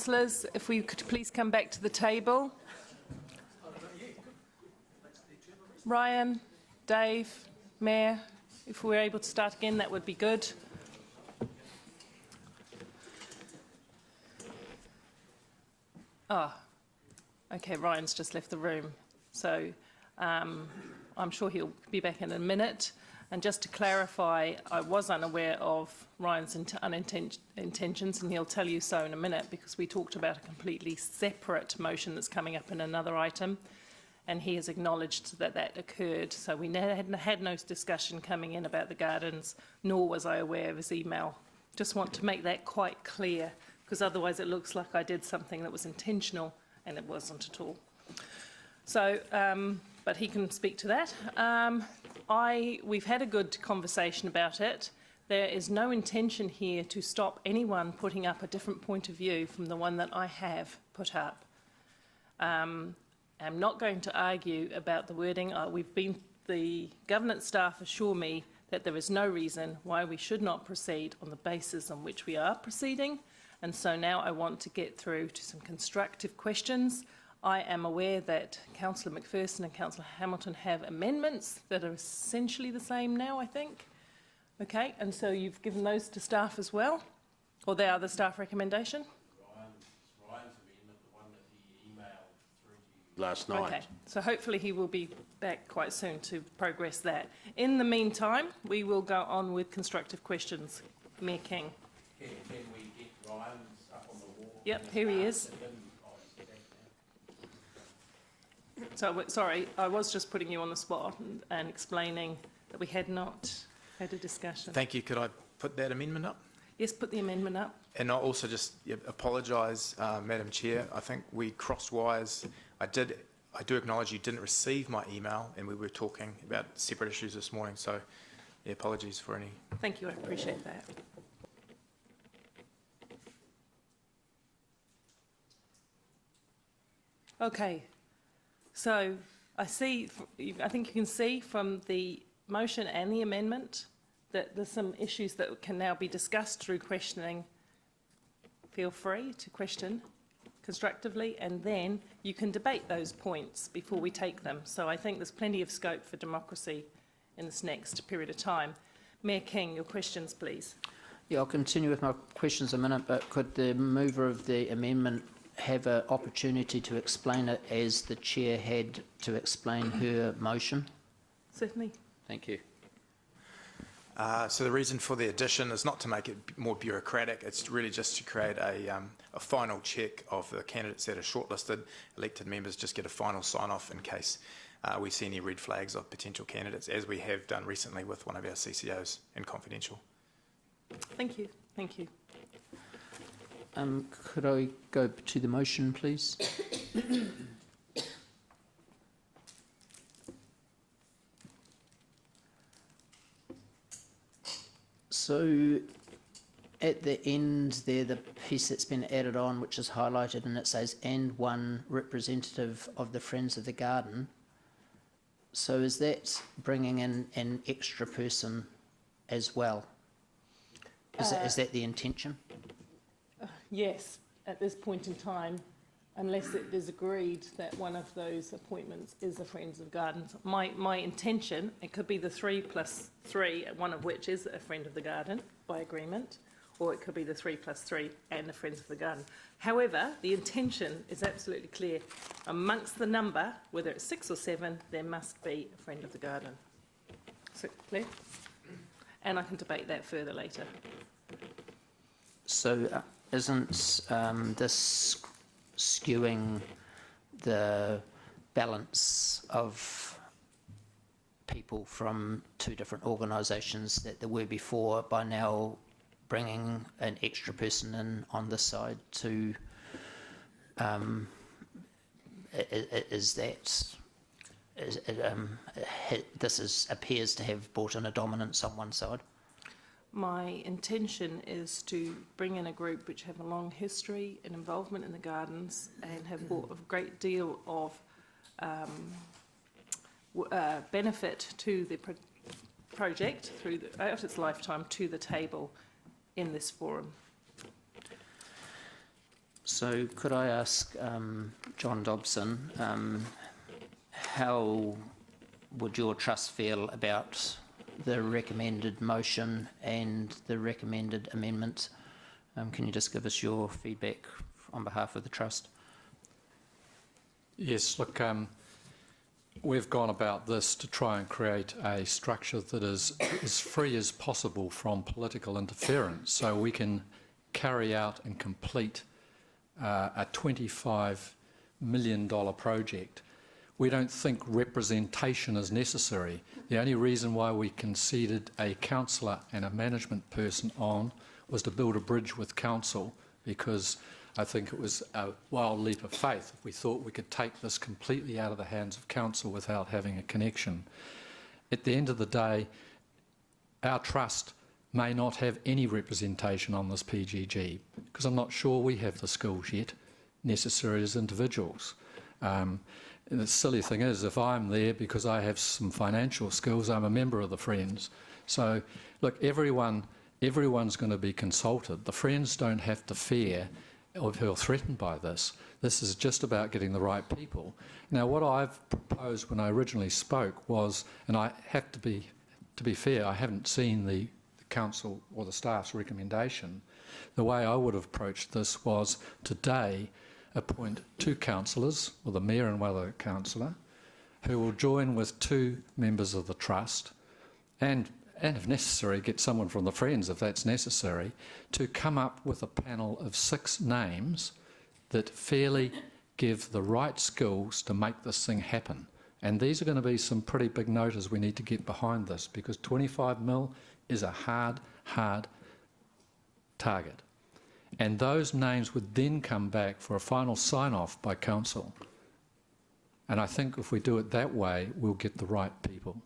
Councillors, if we could please come back to the table. Ryan, Dave, Mayor, if we're able to start again, that would be good. Oh, okay, Ryan's just left the room, so I'm sure he'll be back in a minute. And just to clarify, I was unaware of Ryan's intentions, and he'll tell you so in a minute, because we talked about a completely separate motion that's coming up in another item, and he has acknowledged that that occurred. So we had no discussion coming in about the gardens, nor was I aware of his email. Just want to make that quite clear, because otherwise it looks like I did something that was intentional, and it wasn't at all. So, but he can speak to that. We've had a good conversation about it. There is no intention here to stop anyone putting up a different point of view from the one that I have put up. I'm not going to argue about the wording. The governance staff assure me that there is no reason why we should not proceed on the basis on which we are proceeding. And so now I want to get through to some constructive questions. I am aware that Councillor McPherson and Councillor Hamilton have amendments that are essentially the same now, I think. Okay, and so you've given those to staff as well? Or they are the staff recommendation? Ryan's amendment, the one that he emailed through to you last night. Okay, so hopefully he will be back quite soon to progress that. In the meantime, we will go on with constructive questions. Mayor King. Can we get Ryan's up on the wall? Yep, here he is. So, sorry, I was just putting you on the spot and explaining that we had not had a discussion. Thank you. Could I put that amendment up? Yes, put the amendment up. And I also just apologise, Madam Chair. I think we crossed wires. I do acknowledge you didn't receive my email, and we were talking about separate issues this morning. So, yeah, apologies for any. Thank you. I appreciate that. Okay. So I think you can see from the motion and the amendment that there's some issues that can now be discussed through questioning. Feel free to question constructively, and then you can debate those points before we take them. So I think there's plenty of scope for democracy in this next period of time. Mayor King, your questions, please. Yeah, I'll continue with my questions in a minute, but could the mover of the amendment have an opportunity to explain it as the chair had to explain her motion? Certainly. Thank you. So the reason for the addition is not to make it more bureaucratic. It's really just to create a final check of the candidates that are shortlisted. Elected members just get a final sign-off in case we see any red flags of potential candidates, as we have done recently with one of our CCOs in confidential. Thank you. Thank you. Could I go to the motion, please? So, at the end there, the piece that's been added on, which is highlighted, and it says, and one representative of the Friends of the Garden. So is that bringing in an extra person as well? Is that the intention? Yes, at this point in time, unless it is agreed that one of those appointments is a Friends of Gardens. My intention, it could be the 3+3, one of which is a Friend of the Garden by agreement, or it could be the 3+3 and the Friends of the Garden. However, the intention is absolutely clear. Amongst the number, whether it's 6 or 7, there must be a Friend of the Garden. So, clear? And I can debate that further later. So isn't this skewing the balance of people from two different organisations that there were before by now bringing an extra person in on this side to appears to have brought in a dominance on one side? My intention is to bring in a group which have a long history and involvement in the gardens and have brought a great deal of benefit to the project throughout its lifetime to the table in this forum. So could I ask John Dobson, how would your trust feel about the recommended motion and the recommended amendments? Can you just give us your feedback on behalf of the trust? Yes, look, we've gone about this to try and create a structure that is as free as possible from political interference, so we can carry out and complete a $25 million project. We don't think representation is necessary. The only reason why we conceded a councillor and a management person on was to build a bridge with council, because I think it was a wild leap of faith if we thought we could take this completely out of the hands of council without having a connection. At the end of the day, our trust may not have any representation on this PGG, because I'm not sure we have the skills yet necessary as individuals. And the silly thing is, if I'm there because I have some financial skills, I'm a member of the Friends. So, look, everyone's going to be consulted. The Friends don't have to fear or feel threatened by this. This is just about getting the right people. Now, what I've proposed when I originally spoke was, and I have to be fair, I haven't seen the council or the staff's recommendation. The way I would have approached this was today appoint 2 councillors, or the mayor and one other councillor, who will join with 2 members of the trust, and if necessary, get someone from the Friends if that's necessary, to come up with a panel of 6 names that fairly give the right skills to make this thing happen. And these are going to be some pretty big noters we need to get behind this, because 25 mil is a hard target. And those names would then come back for a final sign-off by council. And I think if we do it that way, we'll get the right people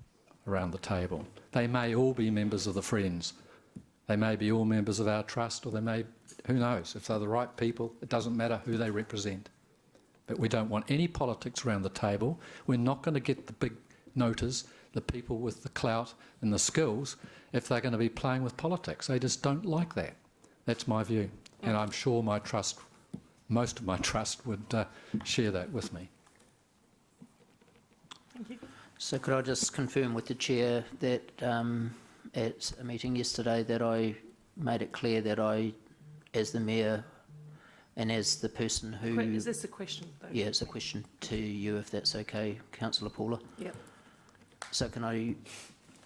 around the table. They may all be members of the Friends. They may be all members of our trust, or they may, who knows? If they're the right people, it doesn't matter who they represent. But we don't want any politics around the table. We're not going to get the big noters, the people with the clout and the skills, if they're going to be playing with politics. They just don't like that. That's my view. And I'm sure my trust, most of my trust, would share that with me. Thank you. So could I just confirm with the chair that at a meeting yesterday that I made it clear that I, as the mayor and as the person who... Is this a question, though? Yeah, it's a question to you, if that's okay, Councillor Paula. Yep. So can I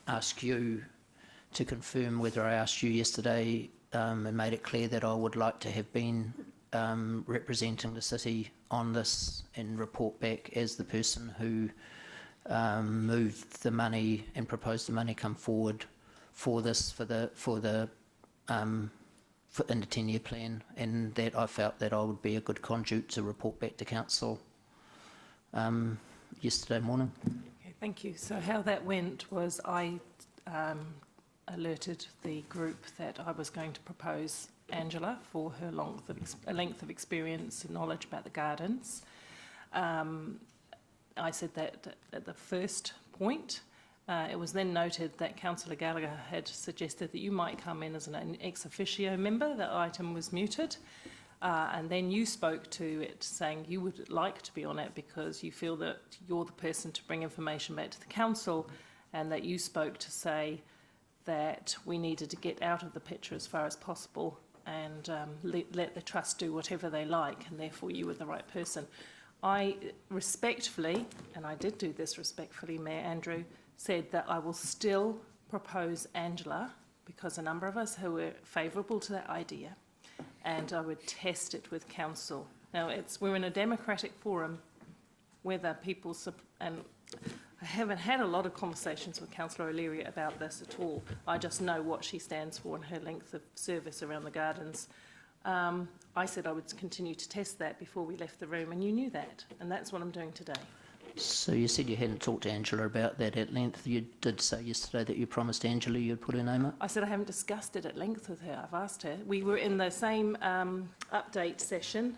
ask you to confirm whether I asked you yesterday and made it clear that I would like to have been representing the city on this and report back as the person who moved the money and proposed the money come forward for this, in the 10-year plan, and that I felt that I would be a good conduit to report back to council yesterday morning. Okay, thank you. So how that went was I alerted the group that I was going to propose Angela for her length of experience and knowledge about the gardens. I said that at the first point. It was then noted that Councillor Gallagher had suggested that you might come in as an ex officio member. That item was muted. And then you spoke to it saying you would like to be on it because you feel that you're the person to bring information back to the council, and that you spoke to say that we needed to get out of the picture as far as possible and let the trust do whatever they like, and therefore you were the right person. I respectfully, and I did do this respectfully, Mayor Andrew, said that I will still propose Angela because a number of us who were favourable to that idea, and I would test it with council. Now, we're in a democratic forum, whether people, and I haven't had a lot of conversations with Councillor O'Leary about this at all. I just know what she stands for and her length of service around the gardens. I said I would continue to test that before we left the room, and you knew that, and that's what I'm doing today. So you said you hadn't talked to Angela about that at length. You did say yesterday that you promised Angela you'd put her name up? I said I haven't discussed it at length with her. I've asked her. We were in the same update session,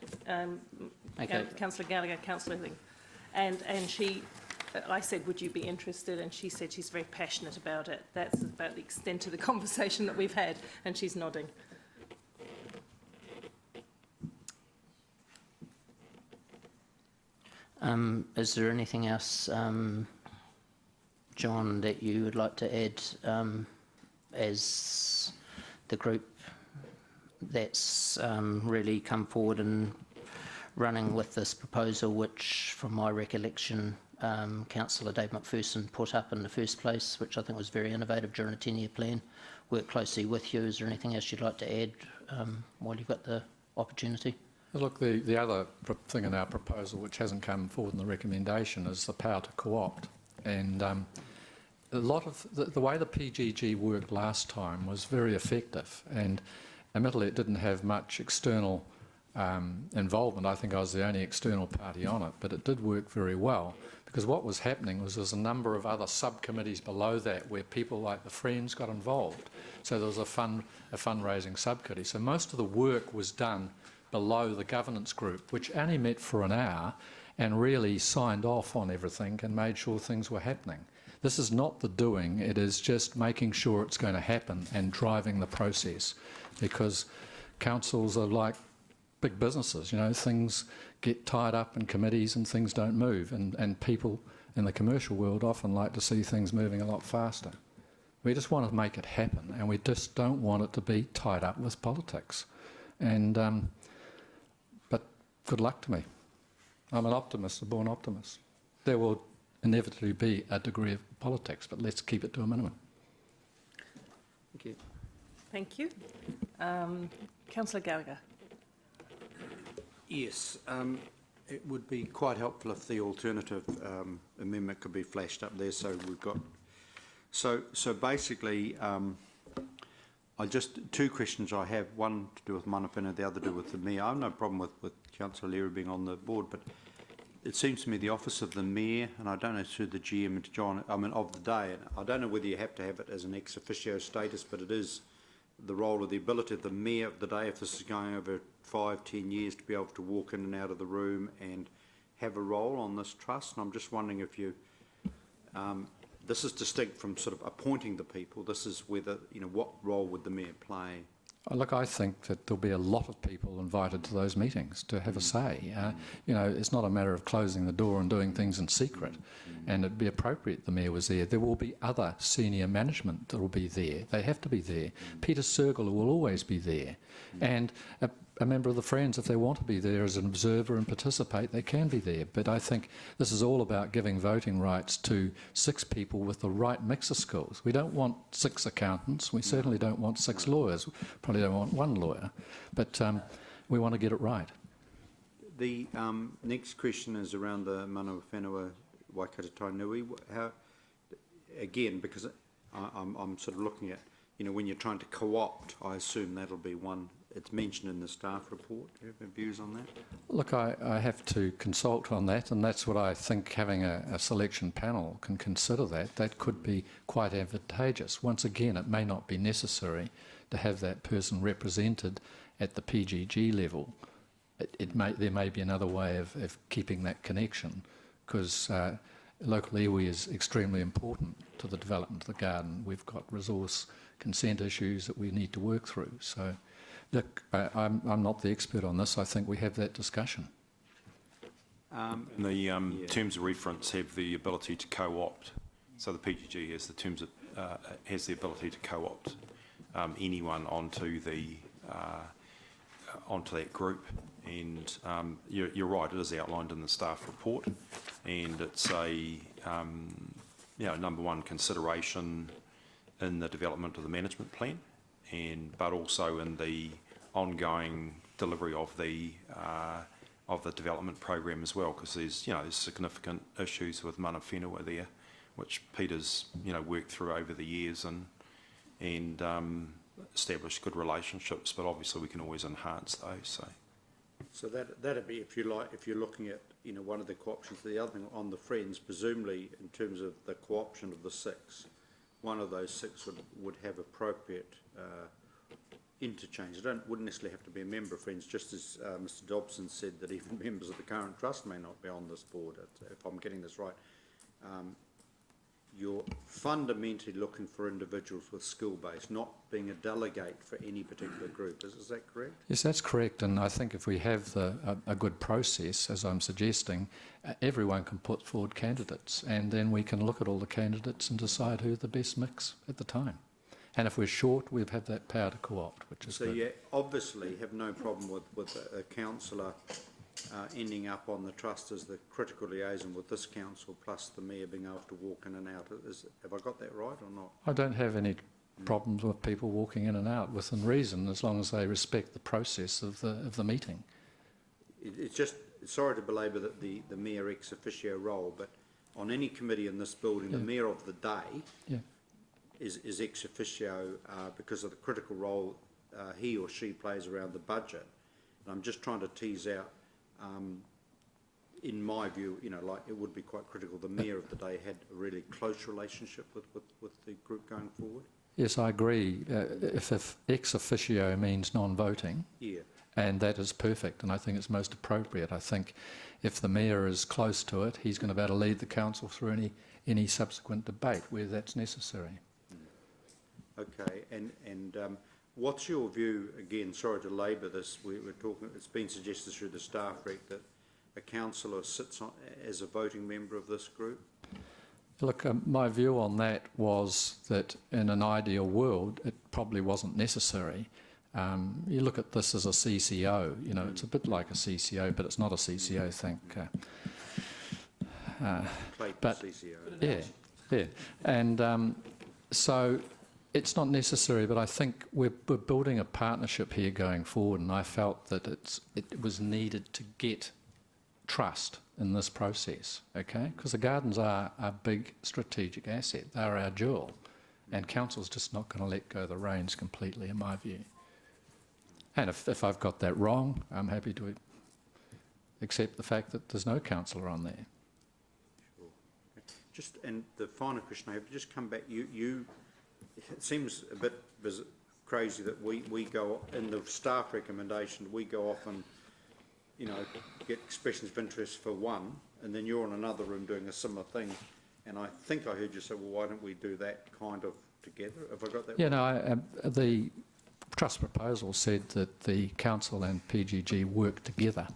Okay. Councillor Gallagher, Councillor Thing, and she, I said, would you be interested? And she said she's very passionate about it. That's about the extent of the conversation that we've had, and she's nodding. Is there anything else, John, that you would like to add as the group that's really come forward and running with this proposal, which, from my recollection, Councillor Dave McPherson put up in the first place, which I think was very innovative during a 10-year plan, worked closely with you. Is there anything else you'd like to add while you've got the opportunity? Look, the other thing in our proposal which hasn't come forward in the recommendation is the power to co-opt. And a lot of the way the PGG worked last time was very effective, and admittedly it didn't have much external involvement. I think I was the only external party on it, but it did work very well, because what was happening was there's a number of other subcommittees below that where people like the Friends got involved. So there was a fundraising subcommittee. So most of the work was done below the governance group, which only met for an hour and really signed off on everything and made sure things were happening. This is not the doing, it is just making sure it's going to happen and driving the process, because councils are like big businesses, you know, things get tied up in committees and things don't move, and people in the commercial world often like to see things moving a lot faster. We just want to make it happen, and we just don't want it to be tied up with politics. And but good luck to me. I'm an optimist, a born optimist. There will inevitably be a degree of politics, but let's keep it to a minimum. Thank you. Thank you. Councillor Gallagher. Yes, it would be quite helpful if the alternative amendment could be flashed up there, so we've got... So basically, I just two questions I have, one to do with mana whenua, the other to do with the mayor. I have no problem with Councillor Leary being on the board, but it seems to me the office of the mayor, and I don't know who the GM and John, I mean of the day, and I don't know whether you have to have it as an ex officio status, but it is the role or the ability of the mayor of the day, if this is going over 5-10 years, to be able to walk in and out of the room and have a role on this trust. And I'm just wondering if you, this is distinct from sort of appointing the people. This is whether, you know, what role would the mayor play? Look, I think that there'll be a lot of people invited to those meetings to have a say. You know, it's not a matter of closing the door and doing things in secret. And it'd be appropriate the mayor was there. There will be other senior management that will be there. They have to be there. Peter Sergel will always be there. And a member of the Friends, if they want to be there as an observer and participate, they can be there. But I think this is all about giving voting rights to 6 people with the right mix of skills. We don't want 6 accountants. We certainly don't want 6 lawyers. Probably don't want 1 lawyer. But we want to get it right. The next question is around the mana whenua Waikato Tainui. How, again, because I'm sort of looking at, you know, when you're trying to co-opt, I assume that'll be one. It's mentioned in the staff report. Do you have views on that? Look, I have to consult on that, and that's what I think having a selection panel can consider that. That could be quite advantageous. Once again, it may not be necessary to have that person represented at the PGG level. There may be another way of keeping that connection, because local iwi is extremely important to the development of the garden. We've got resource consent issues that we need to work through. So, look, I'm not the expert on this. I think we have that discussion. The terms of reference have the ability to co-opt. So the PGG has the terms of, has the ability to co-opt anyone onto that group. And you're right, it is outlined in the staff report, and it's a number one consideration in the development of the management plan, but also in the ongoing delivery of the development program as well, because there's significant issues with mana whenua there, which Peter's worked through over the years and established good relationships, but obviously we can always enhance those. So that'd be, if you like, if you're looking at one of the co-options. The other thing on the Friends, presumably in terms of the co-option of the 6, one of those 6 would have appropriate interchange. Wouldn't necessarily have to be a member of Friends, just as Mr. Dobson said that even members of the current trust may not be on this board, if I'm getting this right. you're fundamentally looking for individuals with skill base, not being a delegate for any particular group. Is that correct? Yes, that's correct. And I think if we have a good process, as I'm suggesting, everyone can put forward candidates, and then we can look at all the candidates and decide who the best mix at the time. And if we're short, we've had that power to co-opt, which is so good. you obviously have no problem with a councillor ending up on the trust as the critical liaison with this council, plus the mayor being able to walk in and out. Have I got that right or not? I don't have any problems with people walking in and out within reason, as long as they respect the process of the meeting. It's just, sorry to belabour the mayor ex officio role, but on any committee in this building, the mayor of the day is ex officio because of the critical role he or she plays around the budget. And I'm just trying to tease out, in my view, like it would be quite critical the mayor of the day had a really close relationship with the group going forward. Yes, I agree. If ex officio means non-voting, and that is perfect, and I think it's most appropriate. I think if the mayor is close to it, he's going to be able to lead the council through any subsequent debate where that's necessary. Okay, and what's your view, again, sorry to labour this, we're talking, it's been suggested through the staff rec that a councillor sits on, as a voting member of this group? Look, my view on that was that in an ideal world, it probably wasn't necessary. You look at this as a CCO, it's a bit like a CCO, but it's not a CCO, but CCO. Yeah. And so it's not necessary, but I think we're building a partnership here going forward, and I felt that it was needed to get trust in this process, okay? Because the gardens are a big strategic asset. They're our jewel, and council's just not going to let go of the reins completely, in my view. And if I've got that wrong, I'm happy to accept the fact that there's no councillor on there. Sure. Okay. Just, and the final question I have, just come back, it seems a bit crazy that we go, in the staff recommendation, we go off and, get expressions of interest for one, and then you're in another room doing a similar thing. And I think I heard you say, well, why don't we do that kind of together? Have I got that right? No, the trust proposal said that the council and PGG work together.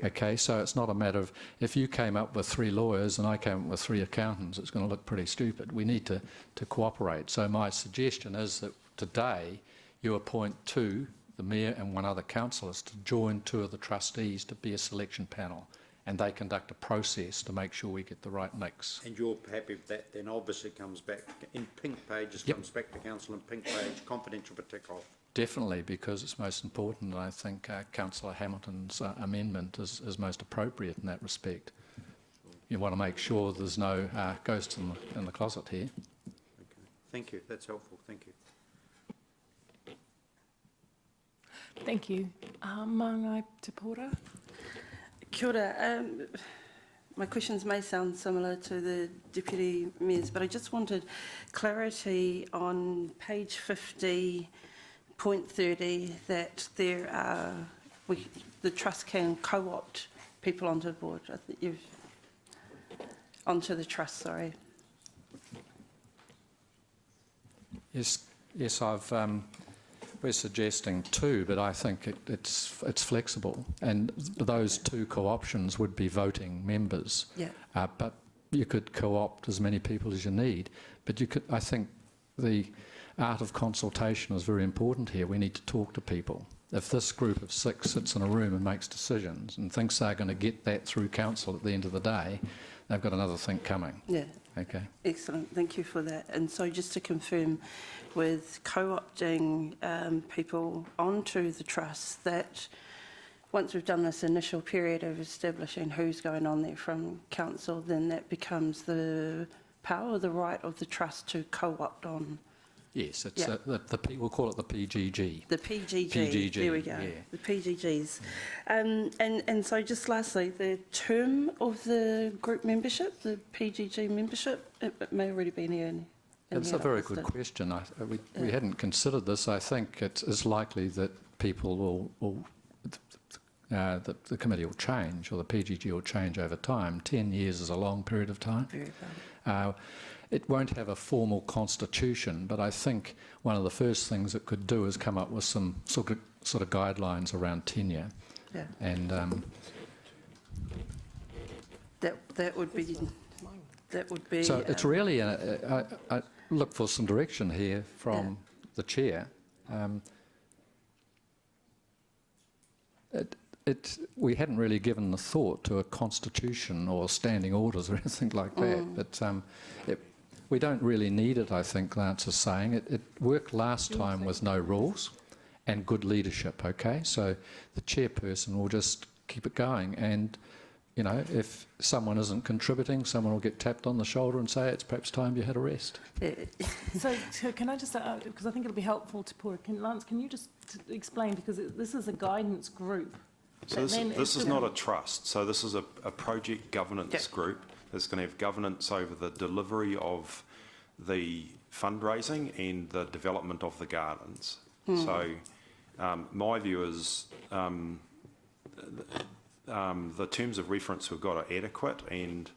Okay, so it's not a matter of, if you came up with 3 lawyers and I came up with 3 accountants, it's going to look pretty stupid. We need to cooperate. So my suggestion is that today you appoint 2, the mayor and 1 other councillor, to join 2 of the trustees to be a selection panel, and they conduct a process to make sure we get the right mix. And you're happy with that, then obviously comes back, in pink pages, comes back to council, and pink page, confidential but tick off. Definitely, because it's most important. I think Councillor Hamilton's amendment is most appropriate in that respect. You want to make sure there's no ghosts in the closet here. Okay. Thank you, that's helpful, thank you. Thank you. Mangai Te Pora. Kia ora. My questions may sound similar to the Deputy Mayor's, but I just wanted clarity on page 50.30 that there are, the Trust can co-opt people onto the board. I think onto the Trust, sorry. Yes, we're suggesting 2, but I think it's flexible, and those 2 co-options would be voting members. Yeah. But you could co-opt as many people as you need. But I think the art of consultation is very important here. We need to talk to people. If this group of 6 sits in a room and makes decisions and thinks they're going to get that through council at the end of the day, they've got another thing coming. Yeah. Okay. Excellent, thank you for that. And so just to confirm, with co-opting people onto the trust, that once we've done this initial period of establishing who's going on there from council, then that becomes the power, the right of the trust to co-opt on. Yes, it's we'll call it the PGG. The PGG, there we go, yeah. the PGGs. And so just lastly, the term of the group membership, the PGG membership, it may already be in It's a very good question. We hadn't considered this. I think it is likely that people the committee will change, or the PGG will change over time. 10 years is a long period of time. Very valid. it won't have a formal constitution, but I think one of the first things it could do is come up with some sort of guidelines around tenure. Yeah. And That would be. so it's really, I look for some direction here from the chair. We hadn't really given the thought to a constitution or standing orders or anything like that, but we don't really need it, I think Lance is saying. It worked last time with no rules and good leadership, okay? So the chairperson will just keep it going, and you know, if someone isn't contributing, someone will get tapped on the shoulder and say it's perhaps time you had a rest. So can I just, because I think it'll be helpful to Paul, Lance, can you just explain, because this is a guidance group. So this is not a trust, so this is a project governance group that's going to have governance over the delivery of the fundraising and the development of the gardens. So my view is the terms of reference we've got are adequate, and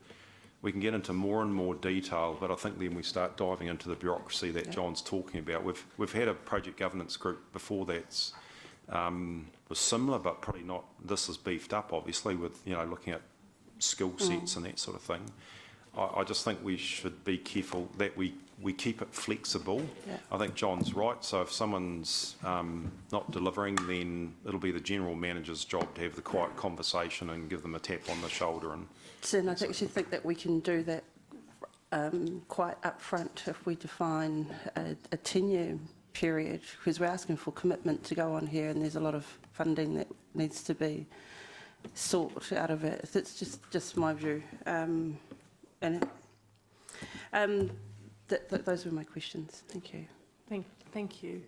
we can get into more and more detail, but I think then we start diving into the bureaucracy that John's talking about. We've had a project governance group before that's was similar, but probably not. This is beefed up, obviously, with looking at skill sets and that sort of thing. I just think we should be careful that we keep it flexible. Yeah. I think John's right. So if someone's not delivering, then it'll be the general manager's job to have the quiet conversation and give them a tap on the shoulder. And I actually think that we can do that quite upfront if we define a tenure period, because we're asking for commitment to go on here, and there's a lot of funding that needs to be sought out of it. That's just my view. Those were my questions. Thank you. Thank you.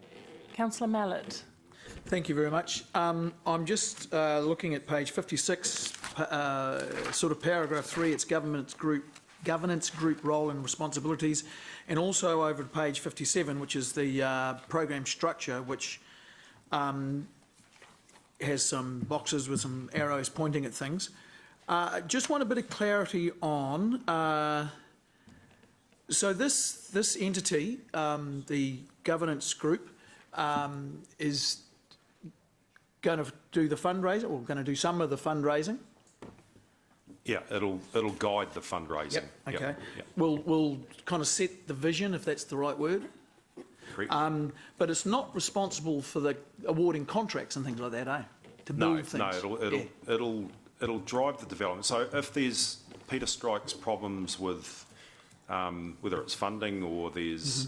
Councillor Mallett. Thank you very much. I'm just looking at page 56, sort of paragraph 3. It's governance group role and responsibilities, and also over to page 57, which is the program structure, which has some boxes with some arrows pointing at things. Just want a bit of clarity on. So this entity, the governance group, is going to do the fundraising, or going to do some of the fundraising. yeah, it'll guide the fundraising. Yep. Okay. Yep. We'll kind of set the vision, if that's the right word. Correct. But it's not responsible for the awarding contracts and things like that, eh? To build things. No, it'll drive the development. So if there's Peter strikes problems with whether it's funding or there's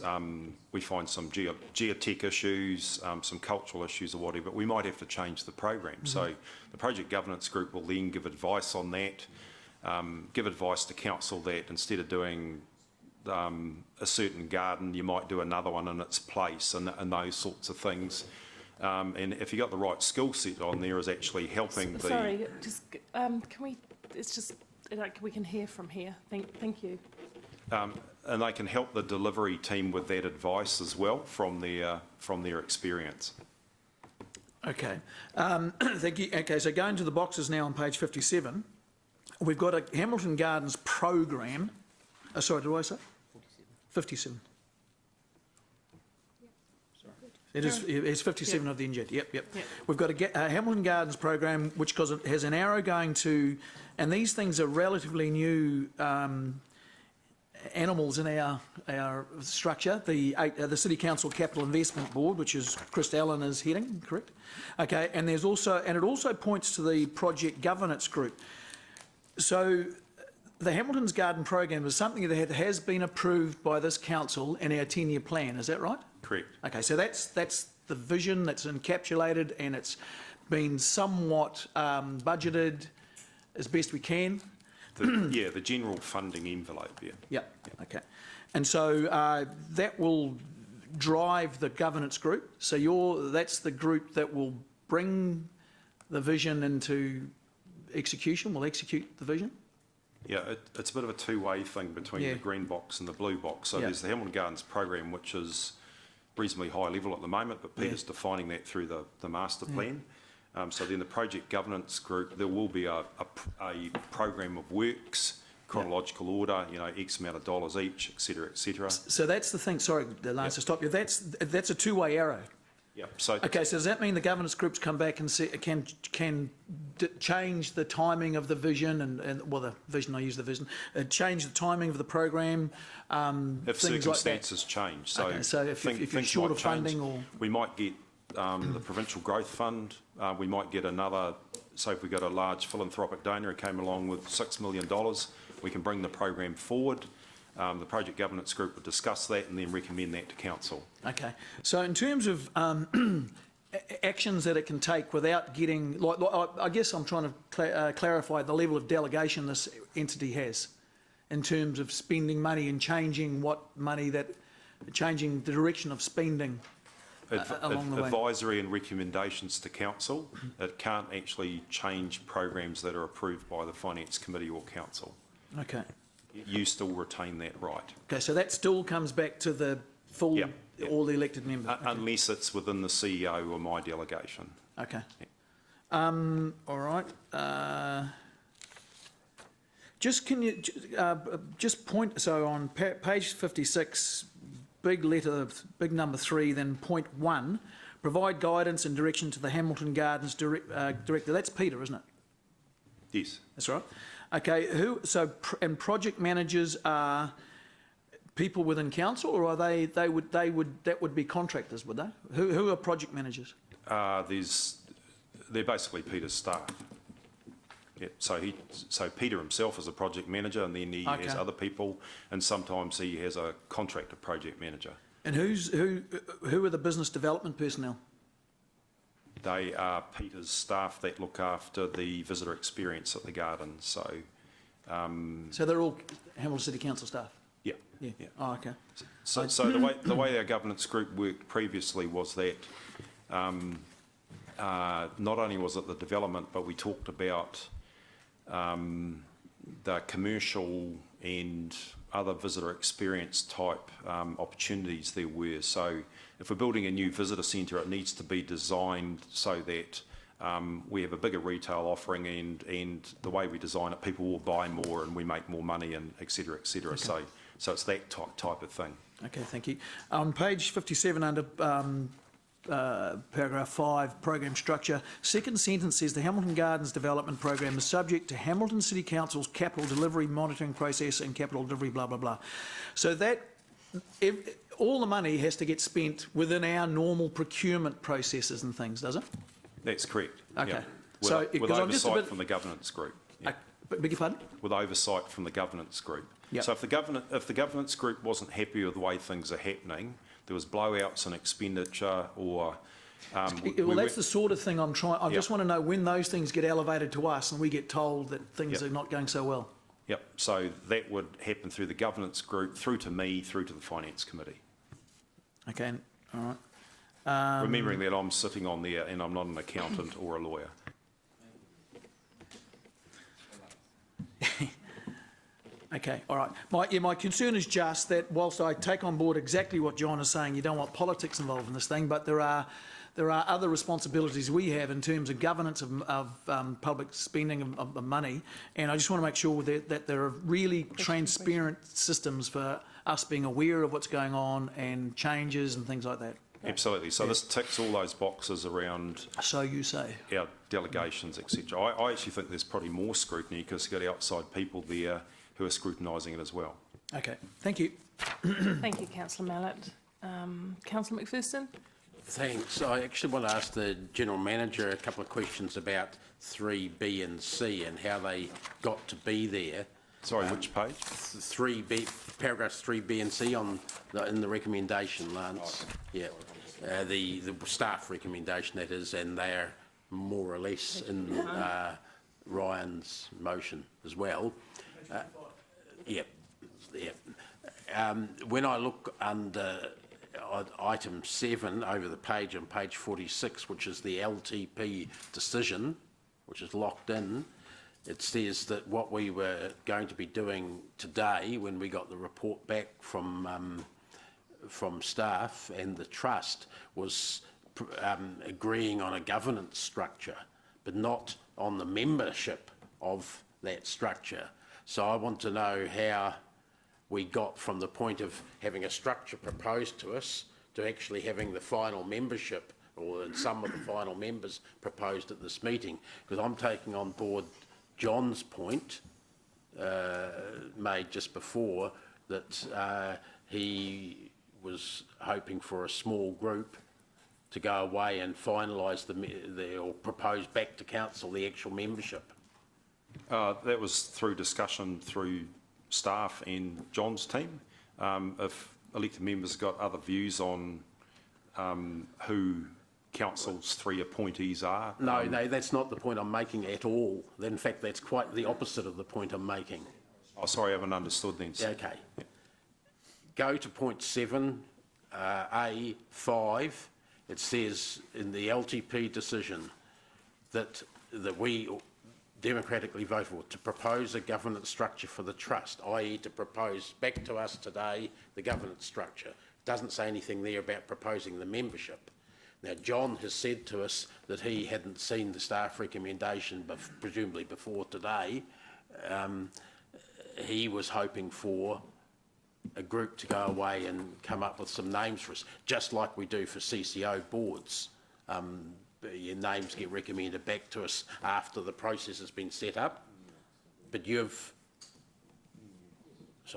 we find some geotech issues, some cultural issues or whatever, we might have to change the program. So the project governance group will then give advice on that, give advice to council that instead of doing a certain garden, you might do another one in its place, and those sorts of things. And if you got the right skill set on there, is actually helping the. Sorry, just can we? It's just like we can hear from here. Thank you. And they can help the delivery team with that advice as well from their experience. Okay. Thank you. Okay, so going to the boxes now on page 57, we've got a Hamilton Gardens program. Sorry, did I say? 57. It's 57 of the NGET. Yep. We've got a Hamilton Gardens program, which has an arrow going to, and these things are relatively new animals in our structure. The City Council Capital Investment Board, which is Chris Allen is heading, correct? Okay, and it also points to the project governance group. So the Hamilton's Garden program is something that has been approved by this council in our 10-year plan. Is that right? Correct. Okay, so that's the vision that's encapsulated, and it's been somewhat budgeted as best we can. The general funding envelope, yeah. Yep. Okay. And so that will drive the governance group. So that's the group that will bring the vision into execution, will execute the vision? Yeah, it's a bit of a two-way thing between the green box and the blue box. So there's the Hamilton Gardens program, which is reasonably high level at the moment, but Peter's defining that through the master plan. So then the project governance group, there will be a program of works chronological order, you know, X amount of dollars each, et cetera, et cetera. So that's the thing, sorry, Lance, to stop you, that's a two-way arrow. Yep. So Okay, so does that mean the governance groups come back and can change the timing of the vision and well, the vision, I use the vision, change the timing of the program, if things like that? circumstances change, so, Okay, so if you're things short might of funding change. or... We might get the Provincial Growth Fund, we might get another, so if we got a large philanthropic donor who came along with $6 million, we can bring the program forward. The project governance group would discuss that and then recommend that to council. Okay, so in terms of actions that it can take without getting, like I guess I'm trying to clarify the level of delegation this entity has in terms of spending money and changing changing the direction of spending along the way. Advisory and recommendations to council. It can't actually change programs that are approved by the Finance Committee or council. Okay. You still retain that right. Okay, so that still comes back to the full, Yep, yep. all the elected members? Okay. Unless it's within the CEO or my delegation. Okay. All right. Just can you just point, so on page 56, big letter, big number 3, then point 1, provide guidance and direction to the Hamilton Gardens director. That's Peter, isn't it? Yes. That's right. Okay, and project managers are people within council, or are that would be contractors, would they? Who are project managers? They're basically Peter's staff. Yeah, so Peter himself is a project manager, and then he has other people, and sometimes he has a contractor project manager. And who are the business development personnel? They are Peter's staff that look after the visitor experience at the garden. So they're all Hamilton City Council staff? yeah. Yeah. Oh, okay. So the way our governance group worked previously was that not only was it the development, but we talked about the commercial and other visitor experience type opportunities there were. So if we're building a new visitor centre, it needs to be designed so that we have a bigger retail offering, and the way we design it, people will buy more and we make more money, and et cetera, et cetera. Okay. So it's that type of thing. Okay, thank you. On page 57 under paragraph 5, program structure, second sentence says the Hamilton Gardens development program is subject to Hamilton City Council's capital delivery monitoring process and capital delivery blah, blah, blah. So that, all the money has to get spent within our normal procurement processes and things, does it? That's correct. Okay. Yeah. With oversight from the governance group. Yeah. Beg your pardon? With oversight from the governance group. Yep. So if the governance group wasn't happy with the way things are happening, there was blowouts in expenditure or... that's the sort of thing I'm trying... I just want to know when those things get elevated to us and we get told that things are not going so well. Yep. So that would happen through the governance group, through to me, through to the Finance Committee. Okay. All right. Remembering that I'm sitting on there and I'm not an accountant or a lawyer. Okay, all right. My concern is just that whilst I take on board exactly what John is saying, you don't want politics involved in this thing, but there are other responsibilities we have in terms of governance of public spending of money, and I just want to make sure that there are really transparent systems for us being aware of what's going on and changes and things like that. Absolutely. So this ticks all those boxes around... So you say. Our delegations, etc. I actually think there's probably more scrutiny because you've got outside people there who are scrutinising it as well. Okay, thank you. Thank you, Councillor Mallett. Councillor McPherson? Thanks. I actually want to ask the General Manager a couple of questions about 3B and C and how they got to be there. Sorry, which page? 3B, paragraphs 3B and C in the recommendation, Lance. Yeah, the staff recommendation, that is, and they're more or less in Ryan's motion as well. Yep. When I look under item 7 over the page on page 46, which is the LTP decision, which is locked in, it says that what we were going to be doing today when we got the report back from staff and the trust was agreeing on a governance structure, but not on the membership of that structure. So I want to know how we got from the point of having a structure proposed to us to actually having the final membership, or some of the final members proposed at this meeting, because I'm taking on board John's point made just before, that he was hoping for a small group to go away and finalise or propose back to council the actual membership. That was through discussion through staff and John's team. If elected members got other views on who council's 3 appointees are. No, that's not the point I'm making at all. In fact, that's quite the opposite of the point I'm making. Oh, sorry, I haven't understood then. Okay. Go to point 7, A5. It says in the LTP decision that we democratically vote for to propose a governance structure for the trust, i.e. to propose back to us today the governance structure. Doesn't say anything there about proposing the membership. Now, John has said to us that he hadn't seen the staff recommendation, presumably before today. He was hoping for a group to go away and come up with some names for us, just like we do for CCO boards. Your names get recommended back to us after the process has been set up, but so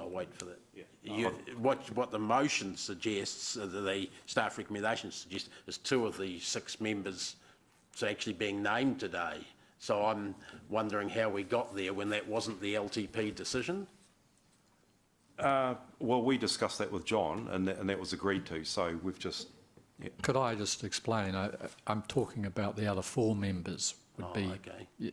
I'll wait for that. Yeah. What the motion suggests, the staff recommendation suggests, is 2 of the 6 members actually being named today. So I'm wondering how we got there when that wasn't the LTP decision. Well, we discussed that with John, and that was agreed to. So we've just. Yeah. Could I just explain? I'm talking about the other 4 members would be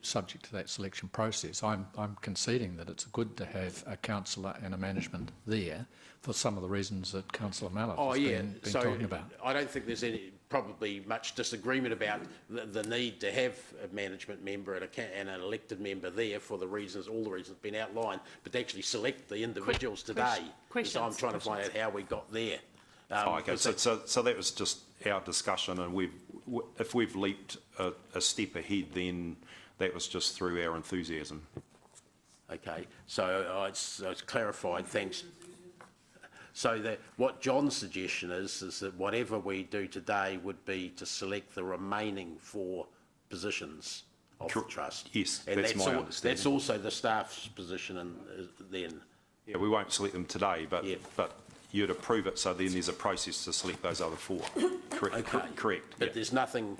subject to that selection process. I'm conceding that it's good to have a councillor and a management there for some of the reasons that Councillor Mallett has been talking about. I don't think there's probably much disagreement about the need to have a management member and an elected member there for all the reasons been outlined, but to actually select the individuals today. So I'm trying to find out how we got there. Okay, so that was just our discussion, and if we've leaped a step ahead, then that was just through our enthusiasm. Okay, so it's clarified, thanks. So what John's suggestion is that whatever we do today would be to select the remaining 4 positions of the trust. Yes, and that's my understanding. That's also the staff's position then. Yeah, we won't select them today, but you'd approve it, so then there's a process to select those other 4. Correct. But there's nothing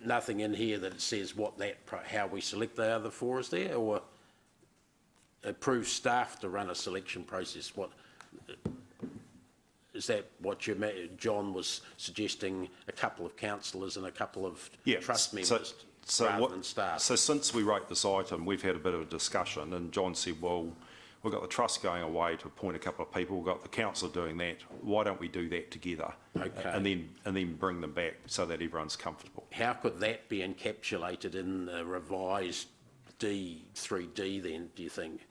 in here that it says how we select the other 4, is there, or approve staff to run a selection process? Is that what John was suggesting? A couple of councillors and a couple of trust members rather than staff. So since we wrote this item, we've had a bit of a discussion, and John said, well, we've got the trust going away to appoint a couple of people, we've got the council doing that, why don't we do that together? Okay. And then bring them back so that everyone's comfortable. How could that be encapsulated in the revised 3D then, do you think?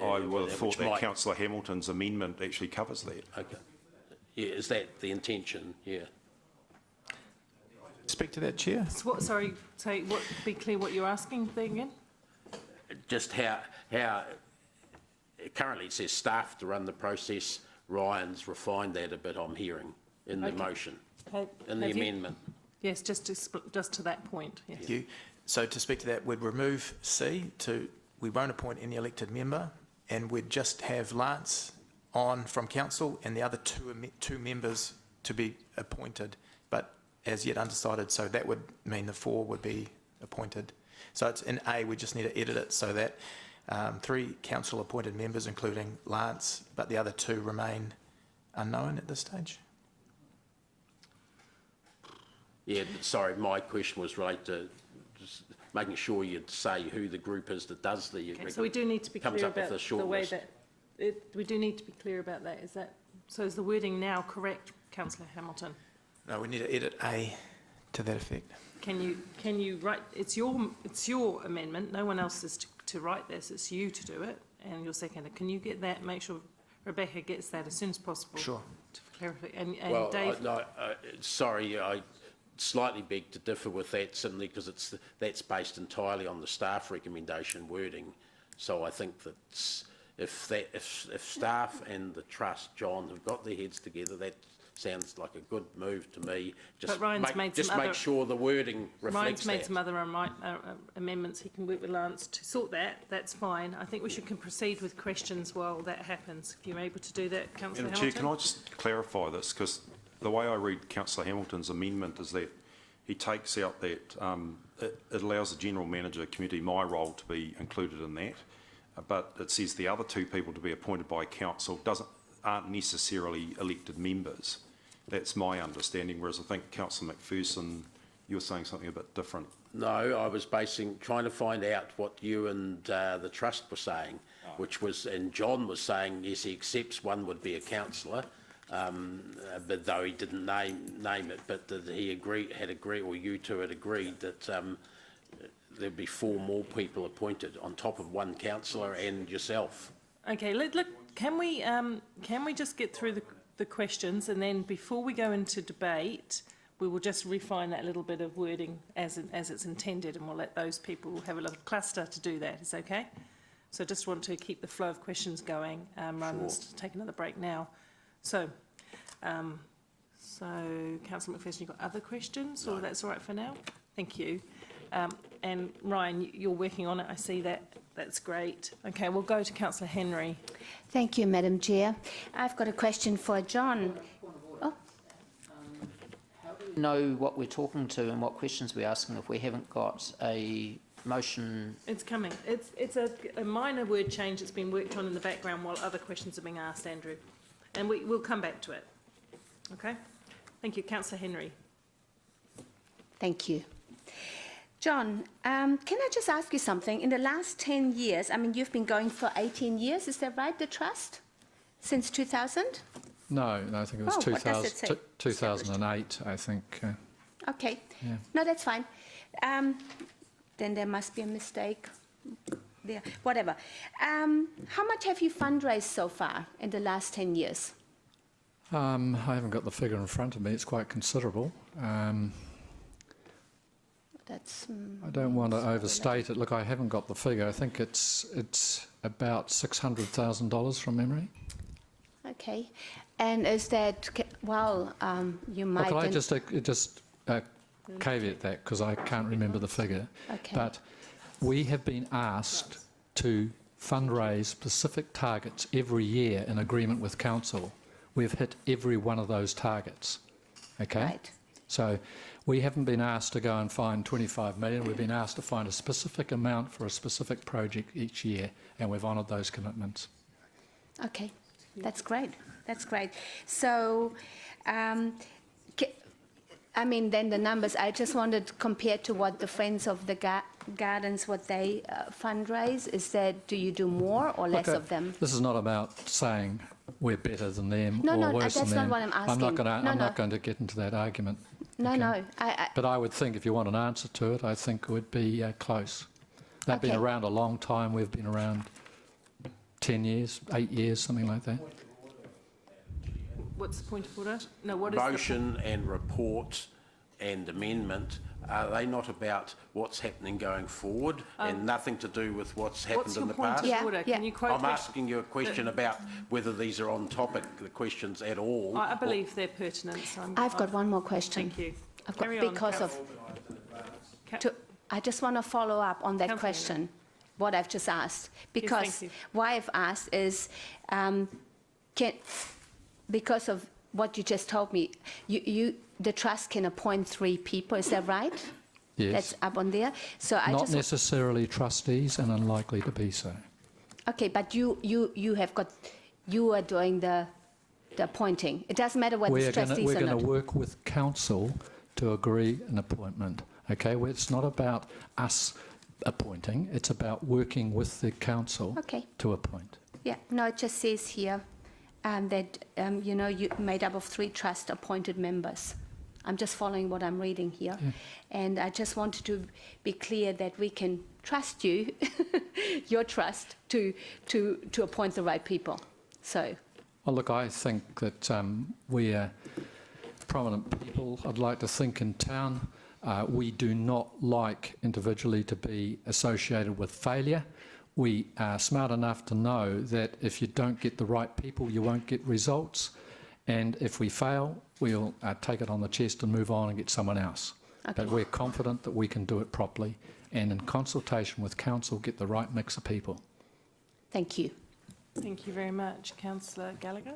I would have thought that Councillor Hamilton's amendment actually covers that. Okay. Yeah, is that the intention? Yeah. Speak to that, Chair. So be clear what you're asking there again? Just how currently it says staff to run the process. Ryan's refined that a bit, I'm hearing, in the motion, in the amendment. Yes, just to that point. Yes. Thank you. So to speak to that, we'd remove C we won't appoint any elected member, and we'd just have Lance on from council and the other 2 members to be appointed, but as yet undecided. So that would mean the 4 would be appointed. So it's in A, we just need to edit it so that 3 council appointed members, including Lance, but the other 2 remain unknown at this stage. Yeah, sorry, my question was related to just making sure you'd say who the group is that does the... Okay, so we do need to be clear about the way that... we do need to be clear about that. So is the wording now correct, Councillor Hamilton? No, we need to edit A to that effect. Can you write... It's your amendment. No one else is to write this. It's you to do it, and you're seconder. Can you get that? Make sure Rebecca gets that as soon as possible. Sure. To clarify. And well, Dave... sorry, I slightly beg to differ with that simply because that's based entirely on the staff recommendation wording. So I think that if staff and the trust, John, have got their heads together, that sounds like a good move to me. Just But Ryan's made some make other- sure the wording reflects Ryan's made that. some other amendments. He can work with Lance to sort that. That's fine. I think we can proceed with questions while that happens. If you're able to do that, Councillor Madam Hamilton. Chair, can I just clarify this? Because the way I read Councillor Hamilton's amendment is that he takes out that it allows the general manager committee, my role, to be included in that, but it says the other two people to be appointed by council aren't necessarily elected members. That's my understanding, whereas I think Councillor McPherson, you were saying something a bit different. No, I was trying to find out what you and the trust were saying, which was, and John was saying, yes, he accepts one would be a councillor, but though he didn't name it, but that he had agreed, or you two had agreed that there'd be 4 more people appointed on top of one councillor and yourself. Okay, look, can we just get through the questions, and then before we go into debate, we will just refine that little bit of wording as it's intended, and we'll let those people have a little cluster to do that. Is okay? So I just want to keep the flow of questions going rather than take another break now. So, Councillor McPherson, you've got other questions, or that's all right for now? Thank you. And Ryan, you're working on it. I see that. That's great. Okay, we'll go to Councillor Henry. Thank you, Madam Chair. I've got a question for John. Oh, Know what we're talking to and what questions we're asking if we haven't got a motion. It's coming. It's a minor word change that's been worked on in the background while other questions are being asked, Andrew. And we'll come back to it. Okay? Thank you. Councillor Henry. thank you. John, can I just ask you something? In the last 10 years, I mean, you've been going for 18 years, is that right, the trust? Since 2000? No, I think it was Oh, what does it say? 2008, I think. Okay. Yeah. No, that's fine. Then there must be a mistake there. Whatever. How much have you fundraised so far in the last 10 years? I haven't got the figure in front of me. It's quite considerable. That's. I don't want to overstate it. Look, I haven't got the figure. I think it's about $600,000 from memory. Okay. And is that, well, you might... Could I just caveat that, because I can't remember the figure. Okay. But we have been asked to fundraise specific targets every year in agreement with council. We've hit every one of those targets. Okay? Right. So we haven't been asked to go and find 25 million. We've been asked to find a specific amount for a specific project each year, and we've honoured those commitments. Okay. That's great. That's great. So, I mean, then the numbers, I just wanted compared to what the Friends of the Gardens, what they fundraise, is that, do you do more or less of them? This is not about saying we're better than them No, or no, worse than that's them. not what I'm asking. I'm not going to get into that argument. No, Okay. no. But I would think if you want an answer to it, I think it would be close. They've been Okay. around a long time. We've been around 10 years, 8 years, something like that. What's the point of order? No, what is Motion and report and amendment, are they not about what's happening going forward and nothing to do with what's happened What's in your the point past? of Yeah, order? yeah. Can you quote I'm asking you a question about whether these are on topic, the questions at all. I believe they're pertinent. So I've got one more question. Thank you. I've got, Carry on, because of, Councillor. I just want to follow up on that Councillor. question, what I've just asked. Because thank you. why I've asked is, because of what you just told me, the trust can appoint 3 people, is that right? Yes. That's up on there. So I Not just necessarily trustees and unlikely to be so. okay, but you have got, you are doing the appointing. It doesn't matter whether it's trustees We're or going not. to work with council to agree an appointment. Okay, well, it's not about us appointing, it's about working with the council Okay. to appoint. Yeah, no, it just says here that, you made up of 3 trust-appointed members. I'm just following what I'm reading here. Yeah. And I just wanted to be clear that we can trust you, your trust, to appoint the right people. So, Well, look, I think that we are prominent people. I'd like to think in town. We do not like individually to be associated with failure. we are smart enough to know that if you don't get the right people, you won't get results. And if we fail, we'll take it on the chest and move on and get someone else. Okay. But we're confident that we can do it properly and in consultation with council get the right mix of people. Thank you. Thank you very much. Councillor Gallagher?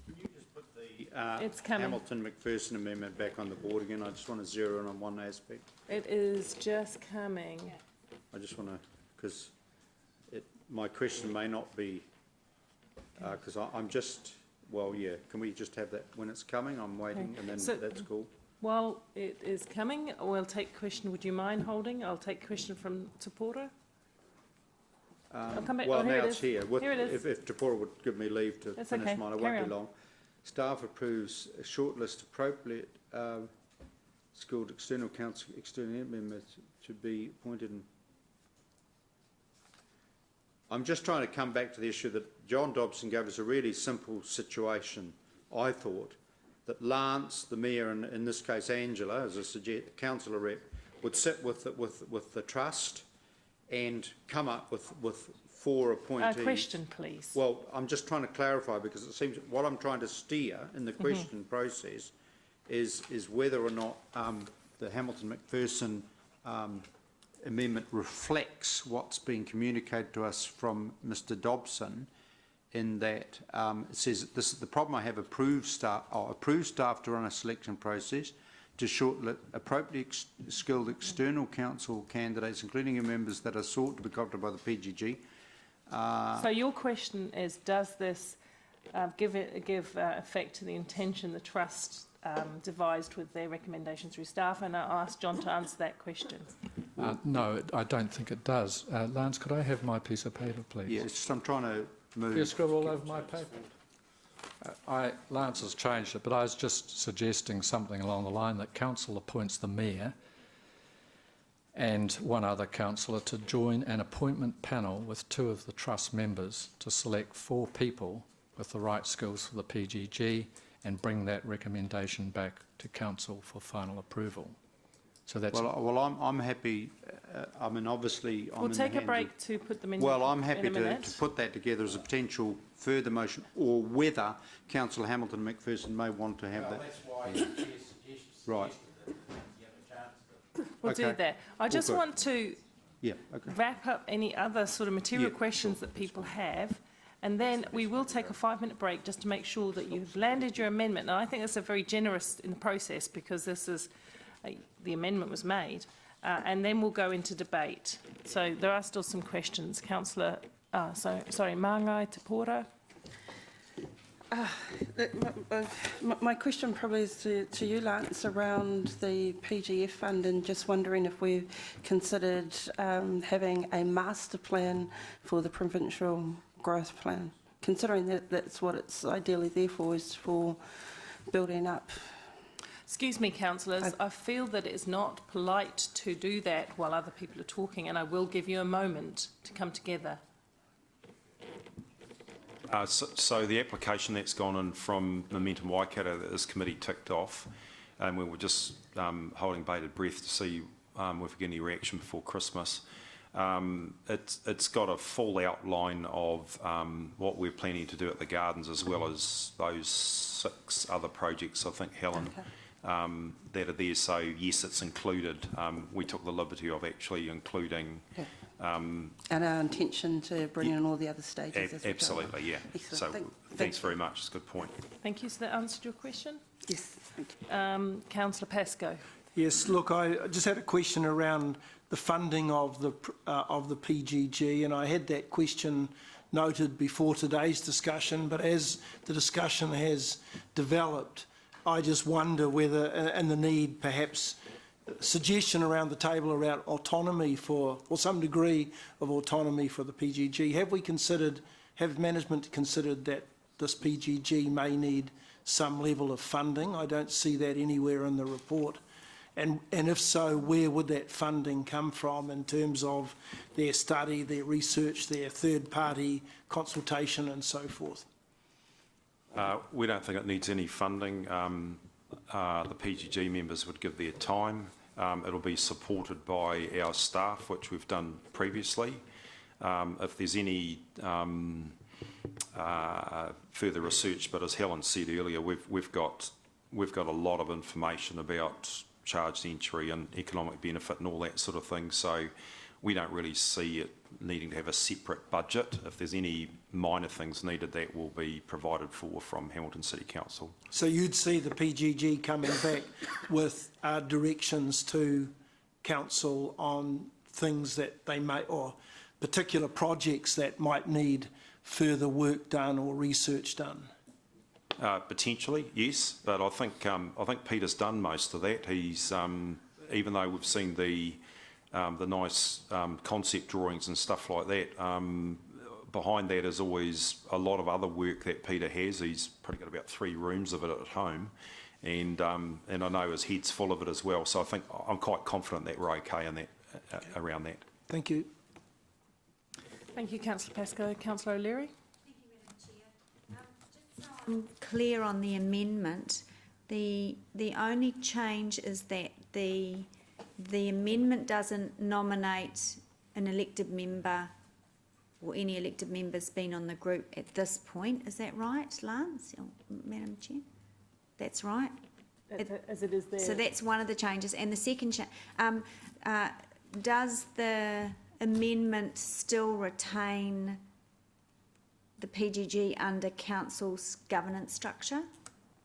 Can you just put the It's coming. Hamilton-McPherson amendment back on the board again? I just want to zero in on one aspect. It is just coming. I just want to, because my question may not be, because I'm just, well, yeah, can we just have that when it's coming? I'm waiting, and then So- that's cool. While it is coming, we'll take question. Would you mind holding? I'll take question from Te Pora. I'll come back. Well, here now it it's is. here. With, Here it is. If Te Pora would give me leave to That's finish okay. mine, I Carry won't be on. long. Staff approves a shortlist appropriate skilled external council, external members to be appointed. I'm just trying to come back to the issue that John Dobson gave us a really simple situation, I thought, that Lance, the mayor, and in this case Angela, as a councillor rep, would sit with the trust and come up with 4 appointees. Question, please. Well, I'm just trying to clarify because it seems what I'm trying to steer in the question process is whether or not the Hamilton-McPherson amendment reflects what's being communicated to us from Mr Dobson, in that it says this is the problem I have: approved staff to run a selection process to shortlist appropriately skilled external council candidates, including members that are sought to be coopted by the PGG. So your question is: does this give effect to the intention the trust devised with their recommendations through staff? And I'll ask John to answer that question. No, I don't think it does. Lance, could I have my piece of paper, please? Yeah, it's just I'm trying to move. You scribble all over my paper. Lance has changed it, but I was just suggesting something along the line that council appoints the mayor and one other councillor to join an appointment panel with 2 of the trust members to select 4 people with the right skills for the PGG and bring that recommendation back to council for final approval. So that's Well, I'm happy. I mean, obviously, I'm We'll in take the a hands break to put them in. Well, I'm in happy a to minute. put that together as a potential further motion, or whether Councillor Hamilton McPherson may want to have that. That's why the chair Right. suggested that you have a chance to. We'll do Okay. that. I just good. want to Yeah. Okay. wrap up any other sort of material Yeah, questions that people have, and then we will take a 5-minute break just to make sure that you've landed your amendment. And I think that's a very generous in the process, because this is the amendment was made, and then we'll go into debate. So there are still some questions. Councillor, sorry, Māngai Te Pora. My question probably is to you, Lance, around the PGF fund, and just wondering if we've considered having a master plan for the provincial growth plan, considering that that's what it's ideally there for, is for building up. Excuse me, councillors, I feel that it is not polite to do that while other people are talking, and I will give you a moment to come together. So the application that's gone in from Momentum Waikato that this committee ticked off, and we were just holding bated breath to see if we get any reaction before Christmas. It's got a full outline of what we're planning to do at the gardens, as well as those 6 other projects, I think, Helen, that are there. So yes, it's included. We took the liberty of actually including. And our intention to bring in all the other stages as we go. Absolutely, yeah. Excellent. So thanks very much. It's a good point. Thank you. So that answered your question? Yes, thank you. Councillor Pascoe. Yes, look, I just had a question around the funding of the PGG, and I had that question noted before today's discussion, but as the discussion has developed, I just wonder whether, and the need perhaps, suggestion around the table around autonomy or some degree of autonomy for the PGG. Have management considered that this PGG may need some level of funding? I don't see that anywhere in the report. And if so, where would that funding come from in terms of their study, their research, their third-party consultation and so forth? We don't think it needs any funding. The PGG members would give their time. It'll be supported by our staff, which we've done previously. if there's any further research, but as Helen said earlier, we've got a lot of information about charged entry and economic benefit and all that sort of thing. So we don't really see it needing to have a separate budget. If there's any minor things needed, that will be provided for from Hamilton City Council. So you'd see the PGG coming back with directions to council on things that they may, or particular projects that might need further work done or research done? Potentially, yes, but I think Peter's done most of that. He's even though we've seen the nice concept drawings and stuff like that, behind that is always a lot of other work that Peter has. He's probably got about 3 rooms of it at home, and I know his head's full of it as well. So I think I'm quite confident that we're okay in that around that. Thank you. Thank you, Councillor Pascoe. Councillor O'Leary. I'm clear on the amendment. The only change is that the amendment doesn't nominate an elected member or any elected members been on the group at this point. Is that right, Lance? Madam Chair? That's right? As it is there. So that's one of the changes. And the second does the amendment still retain the PGG under council's governance structure?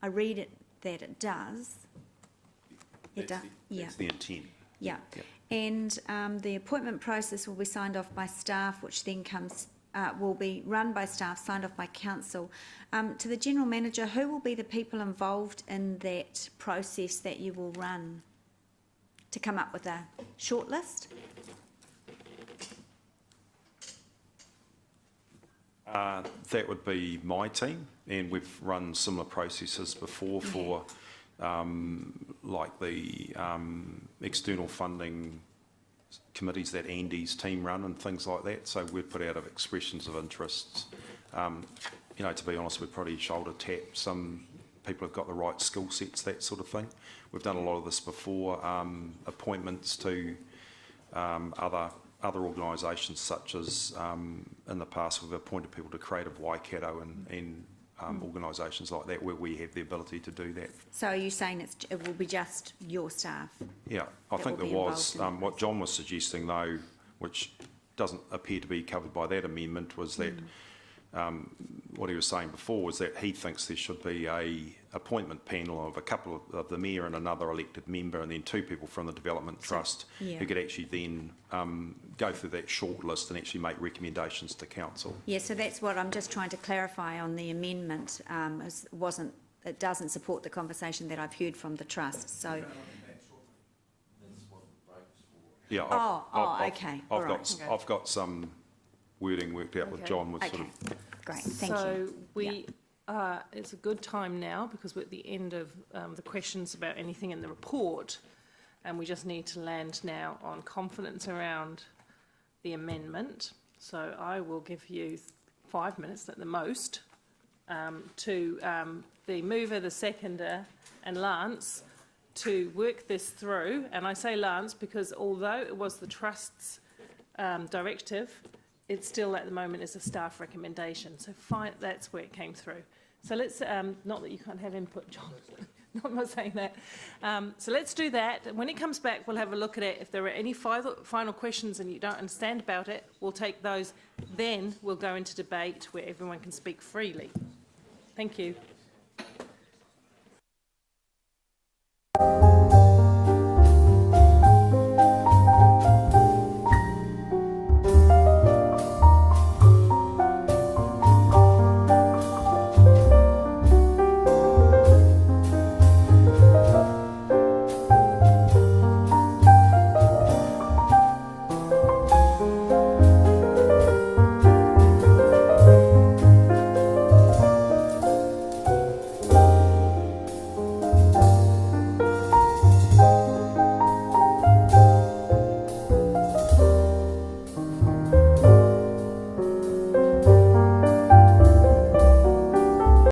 I read it that it does. It does. Yeah. That's the intent. Yeah. Yep. And the appointment process will be signed off by staff, which then will be run by staff, signed off by council. To the general manager, who will be the people involved in that process that you will run to come up with a shortlist? That would be my team, and we've run similar processes before for like the external funding committees that Andy's team run and things like that. So we've put out of expressions of interests. You know, to be honest, we've probably shoulder tap some people have got the right skill sets, that sort of thing. We've done a lot of this before. Appointments to other organisations, such as in the past we've appointed people to Creative Waikato and organisations like that, where we have the ability to do that. So are you saying it will be just your staff? Yeah, I think there was. What John was suggesting, though, which doesn't appear to be covered by that amendment, was that what he was saying before was that he thinks there should be a appointment panel of a couple of the mayor and another elected member, and then 2 people from the development trust who could actually then go through that short list and actually make recommendations to council. Yeah, so that's what I'm just trying to clarify on the amendment. It doesn't support the conversation that I've heard from the trust. So. Yeah. Okay. I've got some wording worked out with John. With sort of. Great. Thank you. So it's a good time now, because we're at the end of the questions about anything in the report, and we just need to land now on confidence around the amendment. So I will give you 5 minutes at the most to the mover, the seconder, and Lance to work this through. And I say Lance because although it was the trust's directive, it still at the moment is a staff recommendation. So that's where it came through. So let's, not that you can't have input, John. I'm not saying that. So let's do that. When it comes back, we'll have a look at it. If there are any final questions and you don't understand about it, we'll take those. Then we'll go into debate where everyone can speak freely. Thank you.